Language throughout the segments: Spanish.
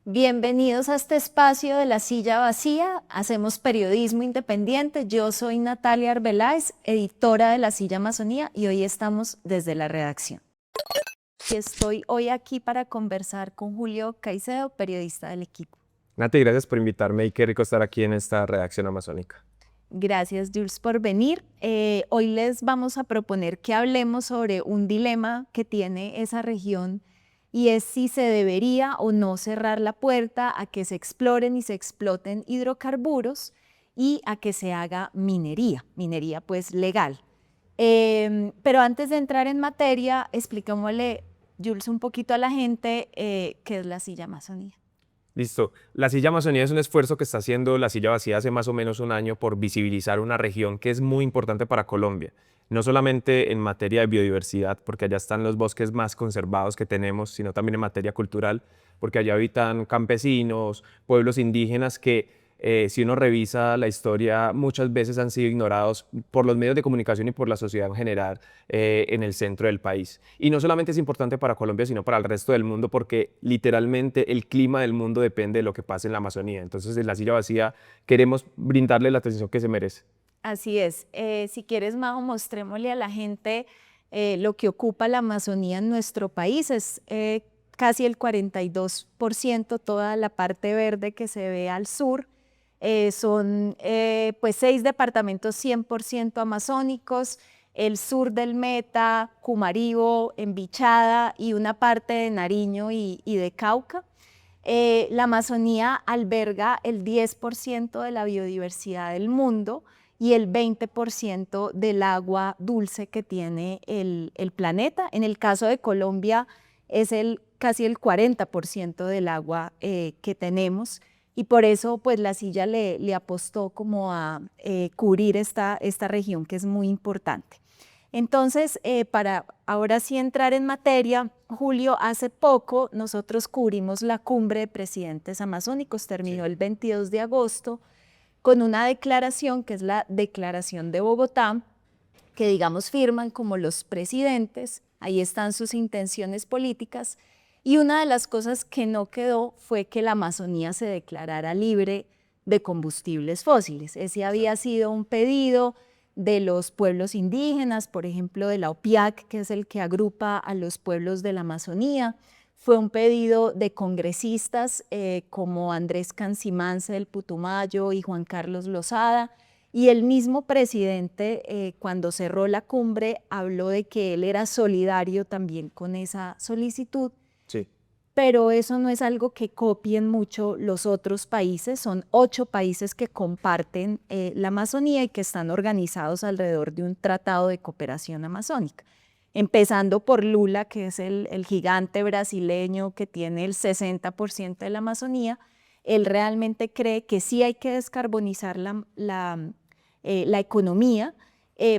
Bienvenidos a este espacio de La Silla Vacía. Hacemos periodismo independiente. Yo soy Natalia Arbeláez, editora de La Silla Amazonía, y hoy estamos desde la redacción. Y estoy hoy aquí para conversar con Julio Caicedo, periodista del equipo. Nati, gracias por invitarme y qué rico estar aquí en esta redacción amazónica. Gracias, Jules, por venir. Hoy les vamos a proponer que hablemos sobre un dilema que tiene esa región, y es si se debería o no cerrar la puerta a que se exploren y se exploten hidrocarburos y a que se haga minería pues legal. Pero antes de entrar en materia, expliquémosle, Jules, un poquito a la gente qué es la Silla Amazonía. Listo. La Silla Amazonía es un esfuerzo que está haciendo La Silla Vacía hace más o menos un año por visibilizar una región que es muy importante para Colombia. No solamente en materia de biodiversidad, porque allá están los bosques más conservados que tenemos, sino también en materia cultural, porque allá habitan campesinos, pueblos indígenas que si uno revisa la historia, muchas veces han sido ignorados por los medios de comunicación y por la sociedad en general en el centro del país. Y no solamente es importante para Colombia, sino para el resto del mundo, porque literalmente el clima del mundo depende de lo que pase en la Amazonía. Entonces, en La Silla Vacía queremos brindarle la atención que se merece. Así es. Si quieres, Majo, mostrémosle a la gente lo que ocupa la Amazonía en nuestro país. Es casi el 42%, toda la parte verde que se ve al sur. Son pues 6 departamentos 100% amazónicos, el sur del Meta, Cumaribo, Envichada y una parte de Nariño y de Cauca. La Amazonía alberga el 10% de la biodiversidad del mundo y el 20% del agua dulce que tiene el planeta. En el caso de Colombia es casi el 40% del agua que tenemos, y por eso pues la Silla le apostó como a cubrir esta región, que es muy importante. Entonces, para ahora sí entrar en materia, Julio, hace poco nosotros cubrimos la cumbre de presidentes amazónicos, terminó el 22 de agosto, con una declaración que es la Declaración de Bogotá, que digamos firman como los presidentes, ahí están sus intenciones políticas, y una de las cosas que no quedó fue que la Amazonía se declarara libre de combustibles fósiles. Ese había sido un pedido de los pueblos indígenas, por ejemplo de la OPIAC, que es el que agrupa a los pueblos de la Amazonía. Fue un pedido de congresistas como Andrés Cancimance del Putumayo y Juan Carlos Lozada, y el mismo presidente cuando cerró la cumbre habló de que él era solidario también con esa solicitud. Sí. Pero eso no es algo que copien mucho los otros países. Son 8 países que comparten la Amazonía y que están organizados alrededor de un tratado de cooperación amazónica. Empezando por Lula, que es el gigante brasileño que tiene el 60% de la Amazonía. Él realmente cree que sí hay que descarbonizar la economía,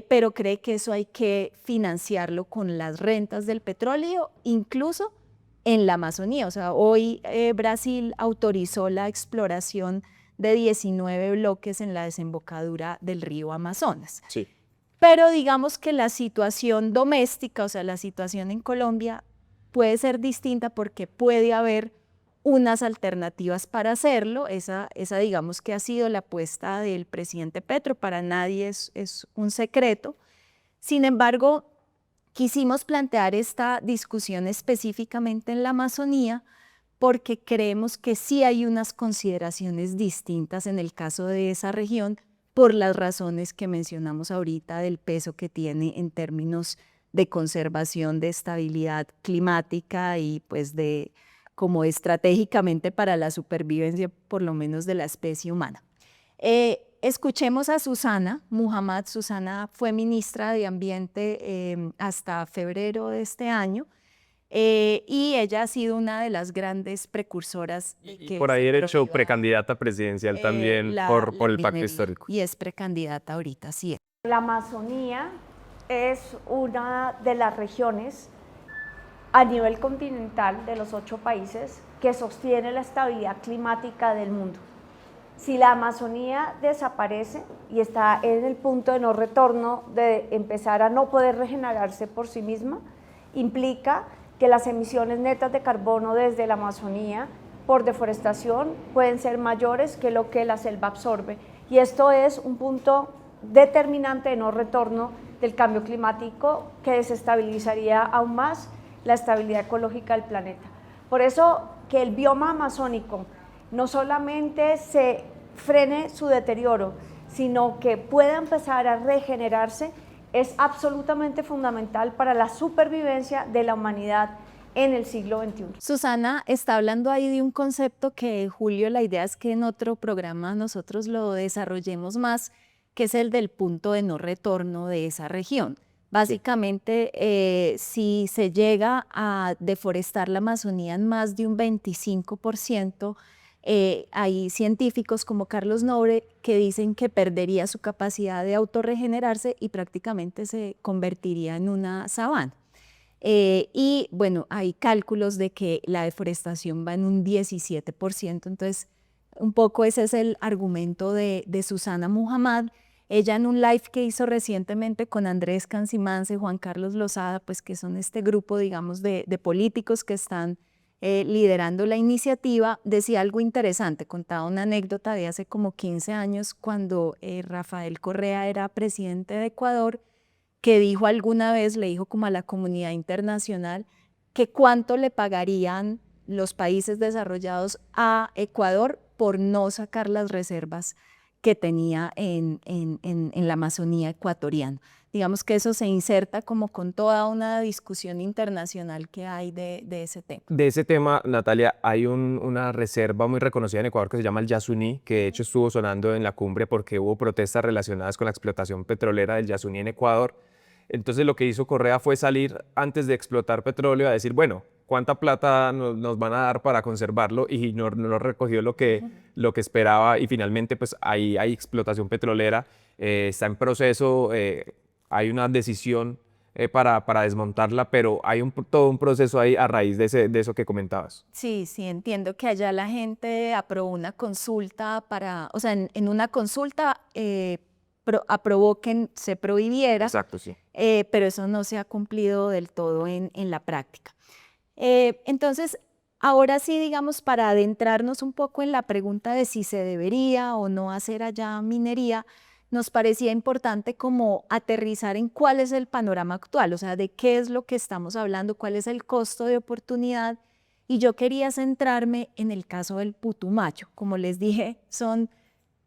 pero cree que eso hay que financiarlo con las rentas del petróleo, incluso en la Amazonía. O sea, hoy Brasil autorizó la exploración de 19 bloques en la desembocadura del río Amazonas. Sí. Pero digamos que la situación doméstica, o sea, la situación en Colombia puede ser distinta porque puede haber unas alternativas para hacerlo. Esa digamos que ha sido la apuesta del presidente Petro, para nadie es un secreto. Sin embargo, quisimos plantear esta discusión específicamente en la Amazonía porque creemos que sí hay unas consideraciones distintas en el caso de esa región por las razones que mencionamos ahorita del peso que tiene en términos de conservación, de estabilidad climática y pues de como estratégicamente para la supervivencia por lo menos de la especie humana. Escuchemos a Susana Muhammad. Susana fue ministra de Ambiente hasta febrero de este año, y ella ha sido una de las grandes precursoras de Y que por ahí se derecho prohíba precandidata presidencial también por el pacto minería, histórico. y es precandidata ahorita, sí es. La Amazonía es una de las regiones a nivel continental de los 8 países que sostiene la estabilidad climática del mundo. Si la Amazonía desaparece y está en el punto de no retorno, de empezar a no poder regenerarse por sí misma, implica que las emisiones netas de carbono desde la Amazonía por deforestación pueden ser mayores que lo que la selva absorbe. Y esto es un punto determinante de no retorno del cambio climático que desestabilizaría aún más la estabilidad ecológica del planeta. Por eso que el bioma amazónico no solamente se frene su deterioro, sino que pueda empezar a regenerarse, es absolutamente fundamental para la supervivencia de la humanidad en el siglo XXI. Susana está hablando ahí de un concepto que, Julio, la idea es que en otro programa nosotros lo desarrollemos más, que es el del punto de no retorno de esa región. Básicamente, si se llega a deforestar la Amazonía en más de un 25%, hay científicos como Carlos Nobre que dicen que perdería su capacidad de autorregenerarse y prácticamente se convertiría en una sabana. Y bueno, hay cálculos de que la deforestación va en un 17%, entonces un poco ese es el argumento de Susana Muhammad. Ella en un live que hizo recientemente con Andrés Cancimance y Juan Carlos Lozada, pues que son este grupo, digamos, de políticos que están liderando la iniciativa, decía algo interesante, contaba una anécdota de hace como 15 años cuando Rafael Correa era presidente de Ecuador, que dijo alguna vez, le dijo como a la comunidad internacional, que cuánto le pagarían los países desarrollados a Ecuador por no sacar las reservas que tenía en la Amazonía ecuatoriana. Digamos que eso se inserta como con toda una discusión internacional que hay de ese tema. De ese tema, Natalia, hay una reserva muy reconocida en Ecuador que se llama el Yasuní, que de hecho estuvo sonando en la cumbre porque hubo protestas relacionadas con la explotación petrolera del Yasuní en Ecuador. Entonces lo que hizo Correa fue salir antes de explotar petróleo a decir, bueno, ¿cuánta plata nos van a dar para conservarlo? Y no recogió lo que esperaba y finalmente pues hay explotación petrolera, está en proceso, hay una decisión para desmontarla, pero hay todo un proceso ahí a raíz de eso que comentabas. Sí, sí, entiendo que allá la gente aprobó una consulta para, o sea, en una consulta aprobó que se prohibiera. Exacto, sí. Pero eso no se ha cumplido del todo en la práctica. Entonces, ahora sí, digamos, para adentrarnos un poco en la pregunta de si se debería o no hacer allá minería, nos parecía importante como aterrizar en cuál es el panorama actual, o sea, de qué es lo que estamos hablando, cuál es el costo de oportunidad. Y yo quería centrarme en el caso del Putumayo. Como les dije, son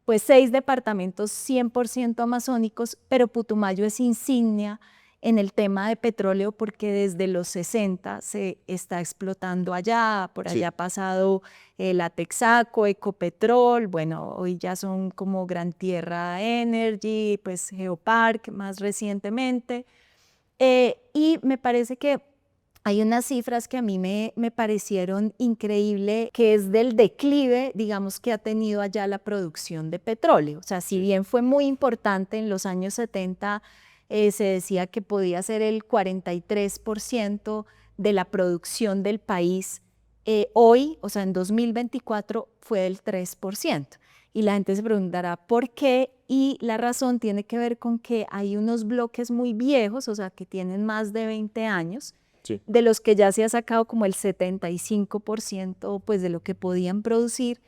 pues 6 departamentos 100% amazónicos, pero Putumayo es insignia en el tema de petróleo porque desde los 60 se está explotando allá, por allá ha pasado la Texaco, Ecopetrol, bueno, hoy ya son como Gran Tierra Energy, pues Geopark más recientemente, y me parece que hay unas cifras que a mí me parecieron increíbles, que es del declive, digamos, que ha tenido allá la producción de petróleo. O sea, si bien fue muy importante en los años 70, se decía que podía ser el 43% de la producción del país. Hoy, o sea, en 2024, fue del 3%. Y la gente se preguntará por qué, y la razón tiene que ver con que hay unos bloques muy viejos, o sea, que tienen más de 20 años, sí, de los que ya se ha sacado como el 75% pues, de lo que podían producir,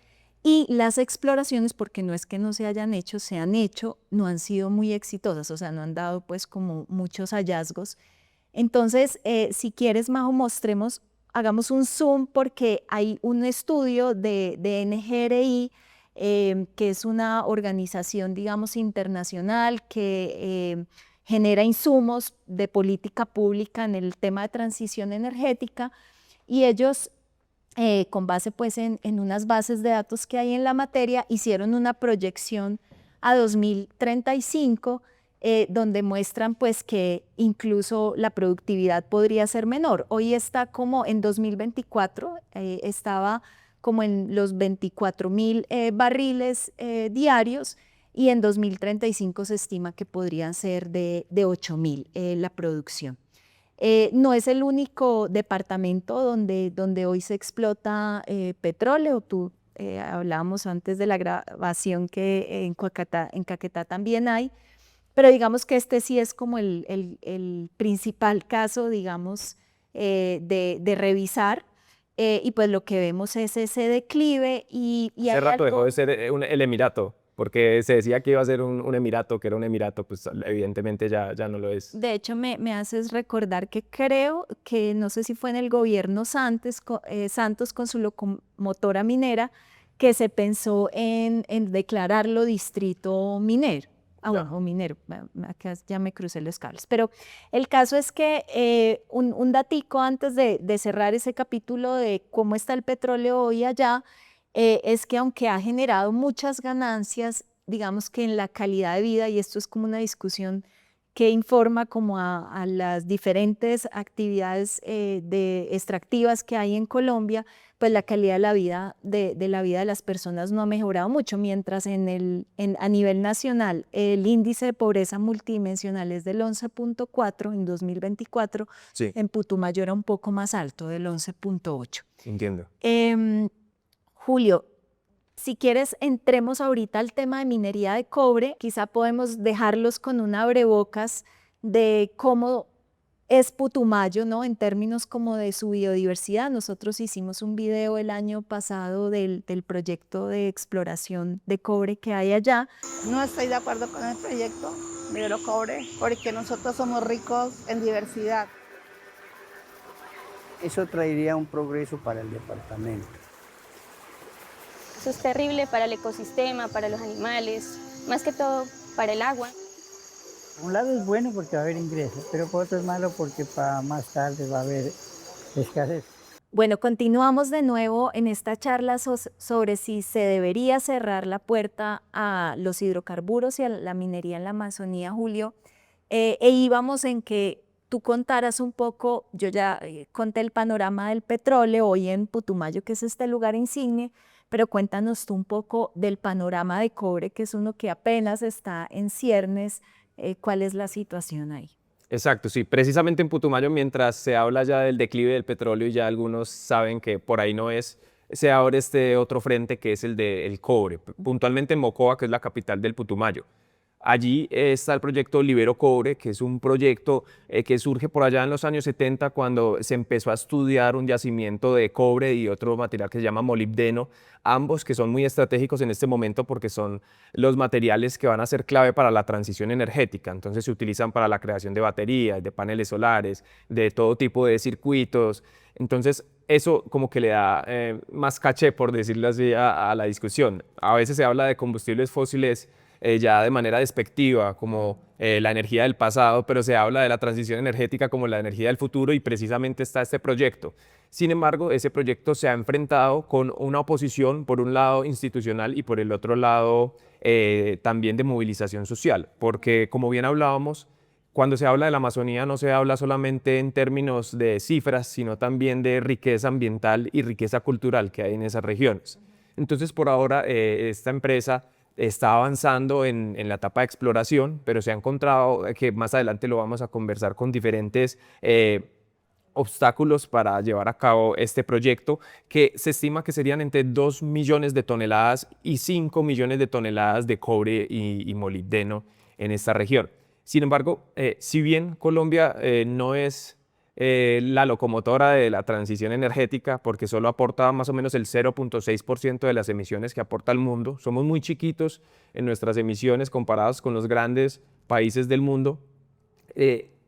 y las exploraciones, porque no es que no se hayan hecho, se han hecho, no han sido muy exitosas, o sea, no han dado pues como muchos hallazgos. Entonces, si quieres, Majo, mostremos, hagamos un zoom porque hay un estudio de NGRI, que es una organización, digamos, internacional que genera insumos de política pública en el tema de transición energética, y ellos, con base pues en unas bases de datos que hay en la materia, hicieron una proyección a 2035, donde muestran pues que incluso la productividad podría ser menor. Hoy está como en 2024, estaba como en los 24.000 barriles diarios, y en 2035 se estima que podrían ser de 8.000 la producción. No es el único departamento donde hoy se explota petróleo. Tú hablábamos antes de la grabación que en Caquetá también hay, pero digamos que este sí es como el principal caso, digamos, de revisar. y pues lo que vemos es ese declive y Hace hay rato dejó algo. de ser el emirato, porque se decía que iba a ser un emirato, que era un emirato, pues evidentemente ya no lo es. De hecho, me haces recordar que creo que no sé si fue en el gobierno Santos con su locomotora minera, que se pensó en declararlo distrito minero. Ah, Ya. bueno, o minero, acá ya me crucé los cables. Pero el caso es que un datico antes de cerrar ese capítulo de cómo está el petróleo hoy allá, es que aunque ha generado muchas ganancias, digamos que en la calidad de vida, y esto es como una discusión que informa como a las diferentes actividades extractivas que hay en Colombia, pues la calidad de la vida de la vida de las personas no ha mejorado mucho, mientras a nivel nacional el índice de pobreza multidimensional es del 11.4 en 2024, Sí, en Putumayo era un poco más alto, del 11.8. entiendo. Julio, si quieres, entremos ahorita al tema de minería de cobre. Quizá podemos dejarlos con un abrebocas de cómo es Putumayo, ¿no? En términos como de su biodiversidad. Nosotros hicimos un video el año pasado del proyecto de exploración de cobre que hay allá. No estoy de acuerdo con el proyecto Minero Cobre porque nosotros somos ricos en diversidad. Eso traería un progreso para el departamento. Eso es terrible para el ecosistema, para los animales, más que todo para el agua. Por un lado es bueno porque va a haber ingresos, pero por otro es malo porque para más tarde va a haber escasez. Bueno, continuamos de nuevo en esta charla sobre si se debería cerrar la puerta a los hidrocarburos y a la minería en la Amazonía, Julio. Íbamos en que tú contaras un poco, yo ya conté el panorama del petróleo hoy en Putumayo, que es este lugar insigne, pero cuéntanos tú un poco del panorama de cobre, que es uno que apenas está en ciernes. ¿Cuál es la situación ahí? Exacto, sí, precisamente en Putumayo, mientras se habla ya del declive del petróleo y ya algunos saben que por ahí no es, se abre este otro frente que es el del cobre, puntualmente en Mocoa, que es la capital del Putumayo. Allí está el proyecto Libero Cobre, que es un proyecto que surge por allá en los años 70 cuando se empezó a estudiar un yacimiento de cobre y otro material que se llama molibdeno, ambos que son muy estratégicos en este momento porque son los materiales que van a ser clave para la transición energética. Entonces se utilizan para la creación de baterías, de paneles solares, de todo tipo de circuitos. Entonces eso como que le da más caché, por decirlo así, a la discusión. A veces se habla de combustibles fósiles ya de manera despectiva, como la energía del pasado, pero se habla de la transición energética como la energía del futuro y precisamente está este proyecto. Sin embargo, ese proyecto se ha enfrentado con una oposición, por un lado institucional y por el otro lado también de movilización social, porque como bien hablábamos, cuando se habla de la Amazonía no se habla solamente en términos de cifras, sino también de riqueza ambiental y riqueza cultural que hay en esas regiones. Entonces, por ahora, esta empresa está avanzando en la etapa de exploración, pero se ha encontrado que más adelante lo vamos a conversar con diferentes obstáculos para llevar a cabo este proyecto, que se estima que serían entre 2 millones de toneladas y 5 millones de toneladas de cobre y molibdeno en esta región. Sin embargo, si bien Colombia no es la locomotora de la transición energética, porque solo aporta más o menos el 0.6% de las emisiones que aporta el mundo. Somos muy chiquitos en nuestras emisiones comparados con los grandes países del mundo.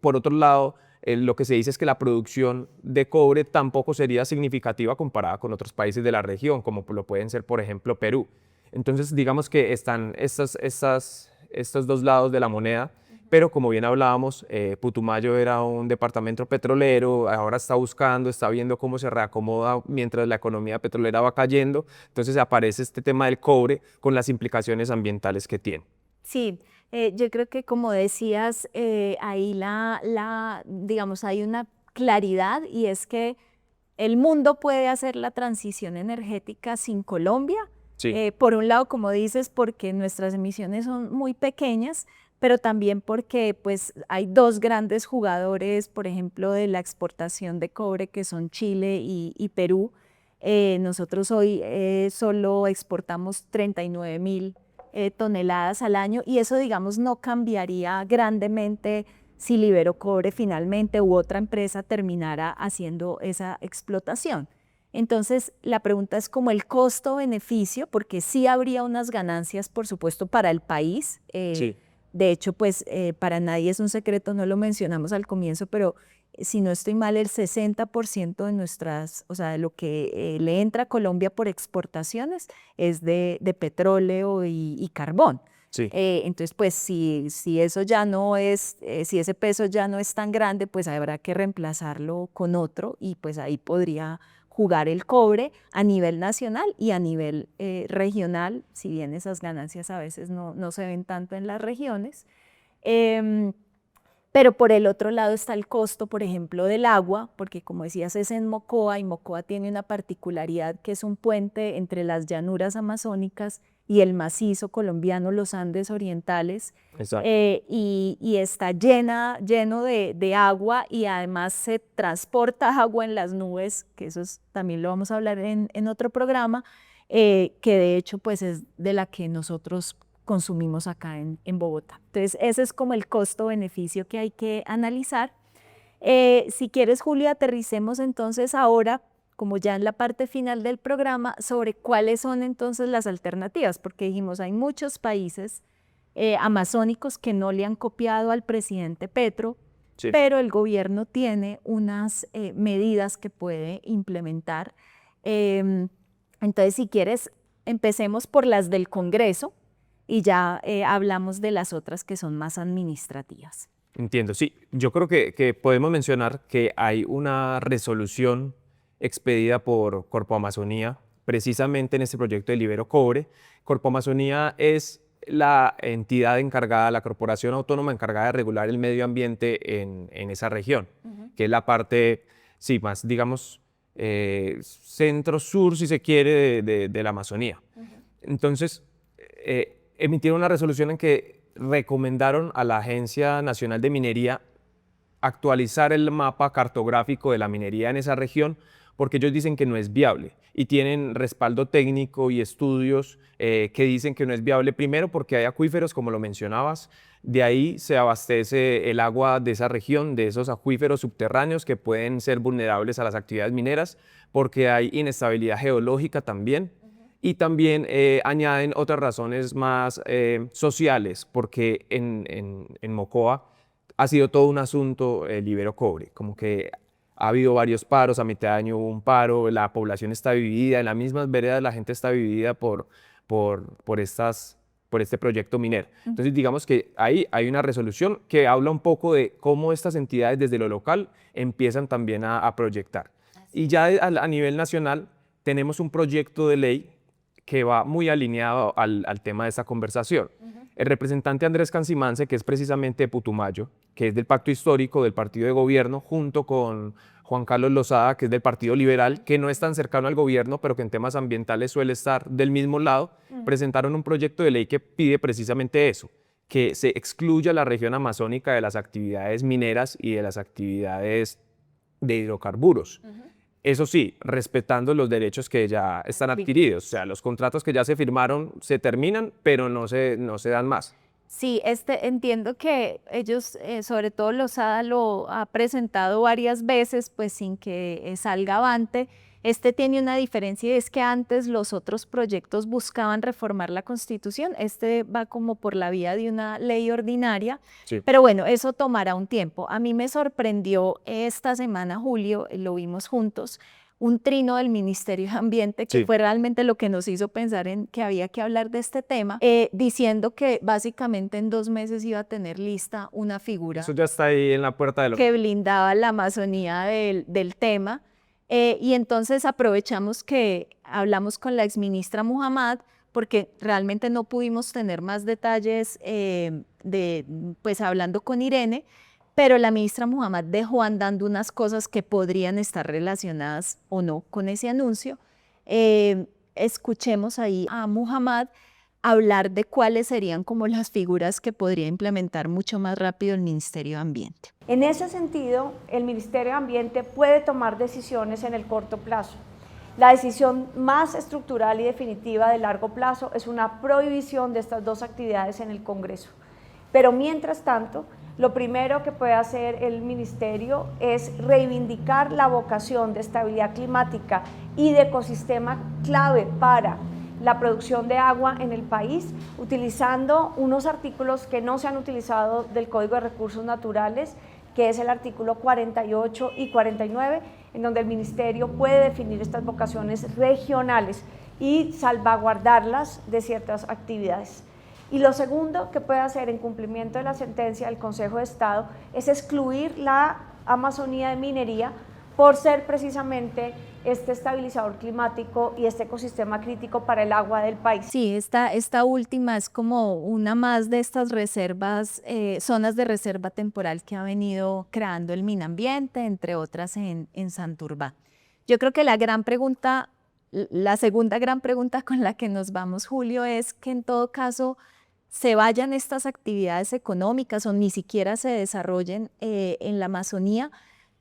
Por otro lado, lo que se dice es que la producción de cobre tampoco sería significativa comparada con otros países de la región, como lo pueden ser, por ejemplo, Perú. Entonces, digamos que están estos dos lados de la moneda. Pero como bien hablábamos, Putumayo era un departamento petrolero, ahora está buscando, está viendo cómo se reacomoda mientras la economía petrolera va cayendo. Entonces aparece este tema del cobre con las implicaciones ambientales que tiene. Sí, yo creo que como decías, ahí digamos, hay una claridad y es que el mundo puede hacer la transición energética sin Colombia. Sí. Por un lado, como dices, porque nuestras emisiones son muy pequeñas, pero también porque pues, hay dos grandes jugadores, por ejemplo, de la exportación de cobre, que son Chile y Perú. Nosotros hoy solo exportamos 39.000 toneladas al año y eso, digamos, no cambiaría grandemente si Libero Cobre finalmente u otra empresa terminara haciendo esa explotación. Entonces, la pregunta es como el costo-beneficio, porque sí habría unas ganancias, por supuesto, para el país. Sí. De hecho, pues para nadie es un secreto, no lo mencionamos al comienzo, pero si no estoy mal, el 60% de nuestras, o sea, de lo que le entra a Colombia por exportaciones es de petróleo y carbón. Sí. Entonces, pues si eso ya no es, si ese peso ya no es tan grande, pues habrá que reemplazarlo con otro y pues ahí podría jugar el cobre a nivel nacional y a nivel regional, si bien esas ganancias a veces no se ven tanto en las regiones. Pero por el otro lado está el costo, por ejemplo, del agua, porque como decías es en Mocoa y Mocoa tiene una particularidad que es un puente entre las llanuras amazónicas y el macizo colombiano, los Andes orientales, Exacto. y está lleno de agua y además se transporta agua en las nubes, que eso también lo vamos a hablar en otro programa, que de hecho pues es de la que nosotros consumimos acá en Bogotá. Entonces ese es como el costo-beneficio que hay que analizar. Si quieres, Julio, aterricemos entonces ahora, como ya en la parte final del programa, sobre cuáles son entonces las alternativas, porque dijimos, hay muchos países amazónicos que no le han copiado al presidente Petro, Sí. pero el gobierno tiene unas medidas que puede implementar. Entonces, si quieres, empecemos por las del Congreso y ya hablamos de las otras que son más administrativas. Entiendo, sí. Yo creo que podemos mencionar que hay una resolución expedida por Corpo Amazonía, precisamente en este proyecto de Libero Cobre. Corpo Amazonía es la entidad encargada, la corporación autónoma encargada de regular el medio ambiente en esa región, que es la parte, sí, más, digamos, centro-sur, si se quiere, de la Amazonía. Entonces, emitieron una resolución en que recomendaron a la Agencia Nacional de Minería actualizar el mapa cartográfico de la minería en esa región, porque ellos dicen que no es viable y tienen respaldo técnico y estudios que dicen que no es viable, primero porque hay acuíferos, como lo mencionabas, de ahí se abastece el agua de esa región, de esos acuíferos subterráneos que pueden ser vulnerables a las actividades mineras, porque hay inestabilidad geológica también. Y también añaden otras razones más sociales, porque en Mocoa ha sido todo un asunto el Libero Cobre, como que ha habido varios paros, a mitad de año hubo un paro, la población está dividida, en las mismas veredas la gente está dividida por este proyecto minero. Entonces digamos que ahí hay una resolución que habla un poco de cómo estas entidades desde lo local empiezan también a proyectar. Y ya a nivel nacional tenemos un proyecto de ley que va muy alineado al tema de esta conversación. El representante Andrés Cancimance, que es precisamente de Putumayo, que es del Pacto Histórico del Partido de Gobierno, junto con Juan Carlos Lozada, que es del Partido Liberal, que no es tan cercano al gobierno, pero que en temas ambientales suele estar del mismo lado, presentaron un proyecto de ley que pide precisamente eso, que se excluya la región amazónica de las actividades mineras y de las actividades de hidrocarburos. Eso sí, respetando los derechos que ya están adquiridos. O sea, los contratos que ya se firmaron se terminan, pero no se dan más. Sí, entiendo que ellos, sobre todo Lozada, lo ha presentado varias veces, pues sin que salga avante. Tiene una diferencia y es que antes los otros proyectos buscaban reformar la Constitución. Va como por la vía de una ley ordinaria, Sí. pero bueno, eso tomará un tiempo. A mí me sorprendió esta semana, Julio, lo vimos juntos, un trino del Ministerio de Ambiente, que Sí. fue realmente lo que nos hizo pensar en que había que hablar de este tema, diciendo que básicamente en 2 meses iba a tener lista una figura Eso ya está ahí en la puerta de lo que blindaba la Amazonía del tema. Y entonces aprovechamos que hablamos con la exministra Muhammad, porque realmente no pudimos tener más detalles pues hablando con Irene, pero la ministra Muhammad dejó andando unas cosas que podrían estar relacionadas o no con ese anuncio. Escuchemos ahí a Muhammad hablar de cuáles serían como las figuras que podría implementar mucho más rápido el Ministerio de Ambiente. En ese sentido, el Ministerio de Ambiente puede tomar decisiones en el corto plazo. La decisión más estructural y definitiva de largo plazo es una prohibición de estas dos actividades en el Congreso. Pero mientras tanto, lo primero que puede hacer el ministerio es reivindicar la vocación de estabilidad climática y de ecosistema clave para la producción de agua en el país, utilizando unos artículos que no se han utilizado del Código de Recursos Naturales, que es el artículo 48 y 49, en donde el ministerio puede definir estas vocaciones regionales y salvaguardarlas de ciertas actividades. Y lo segundo que puede hacer en cumplimiento de la sentencia del Consejo de Estado es excluir la Amazonía de minería por ser precisamente este estabilizador climático y este ecosistema crítico para el agua del país. Sí, esta última es como una más de estas reservas, zonas de reserva temporal que ha venido creando el Minambiente, entre otras en Santurbán. Yo creo que la segunda gran pregunta con la que nos vamos, Julio, es que en todo caso se vayan estas actividades económicas o ni siquiera se desarrollen en la Amazonía,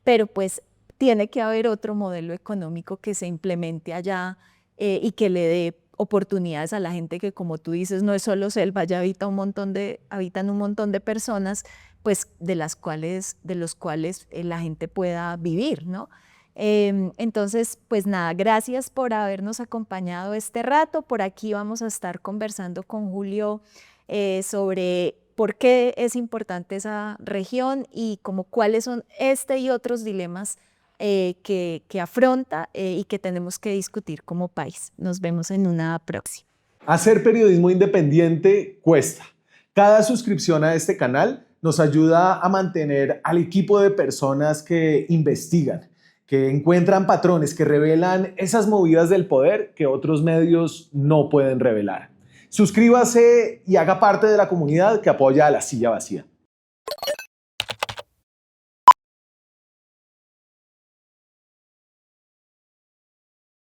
pero pues tiene que haber otro modelo económico que se implemente allá y que le dé oportunidades a la gente que, como tú dices, no es solo selva, ya habitan un montón de personas, pues de los cuales la gente pueda vivir, ¿no? Entonces, pues nada, gracias por habernos acompañado este rato. Por aquí vamos a estar conversando con Julio sobre por qué es importante esa región y como cuáles son este y otros dilemas que afronta y que tenemos que discutir como país. Nos vemos en una próxima. Hacer periodismo independiente cuesta. Cada suscripción a este canal nos ayuda a mantener al equipo de personas que investigan, que encuentran patrones, que revelan esas movidas del poder que otros medios no pueden revelar. Suscríbase y haga parte de la comunidad que apoya a La Silla Vacía.